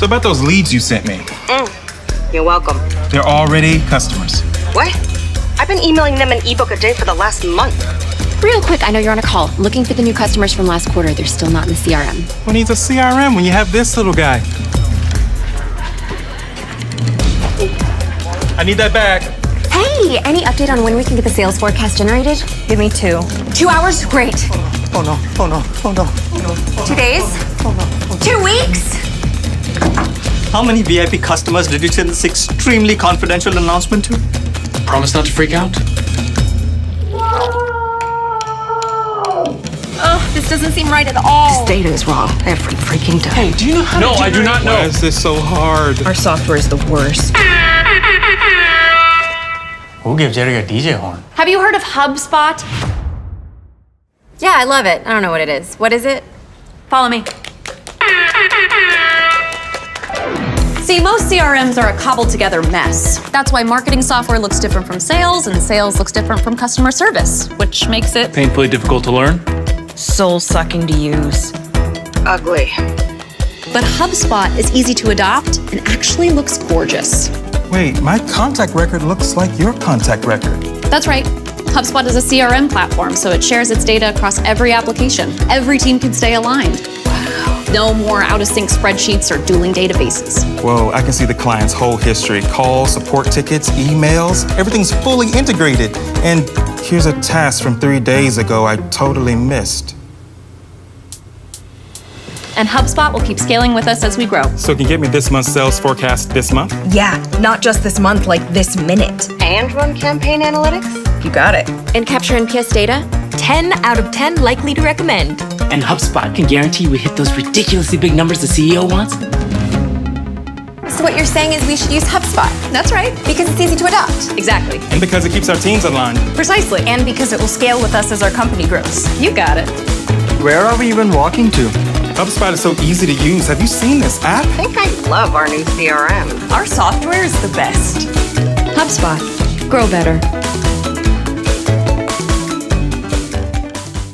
So about those leads you sent me, You're welcome. they're already customers. What? I've been emailing them an ebook a day for the last month. Real quick, I know you're on a call. Looking for the new customers from last quarter. They're still not in the CRM. Who needs a CRM when you have this little guy? I need that back. Hey, any update on when we can get the sales forecast generated? Give me 2. 2 hours? Great. Oh no. 2 days? 2 weeks? How many VIP customers did you send this extremely confidential announcement to? Promise not to freak out? Oh, this doesn't seem right at all. Data is wrong every freaking time. Hey, do you know how to No, I do not know. Why Why is this so hard? Our software is the worst. Who gave Jerry a DJ horn? Have you heard of HubSpot? Yeah, I love it. I don't know what it is. What is it? Follow me. See, most CRMs are a cobbled together mess. That's why marketing software looks different from sales, and sales looks different from customer service, which makes it Painfully difficult to learn? soul-sucking to use. Ugly. But HubSpot is easy to adopt and actually looks gorgeous. Wait, my contact record looks like your contact record. That's right. HubSpot is a CRM platform, so it shares its data across every application. Every team can stay aligned. Wow. No more out-of-sync spreadsheets or dueling databases. Whoa, I can see the client's whole history. Calls, support tickets, emails, everything's fully integrated. And here's a task from 3 days ago I totally missed. And HubSpot will keep scaling with us as we grow. So can you get me this month's sales forecast this month? Yeah, not just this month, like this minute. And run campaign analytics? You got it. And capture NPS data? 10 out of 10 likely to recommend. And HubSpot can guarantee we hit those ridiculously big numbers the CEO wants? So what you're saying is we should use HubSpot That's right. because it's easy to adopt. Exactly. And because it keeps our teams aligned. Precisely. And because it will scale with us as our company grows. You got it. Where are we even walking to? HubSpot is so easy to use. Have you seen this app? I think I love our new CRM. Our software is the best. HubSpot. Grow better.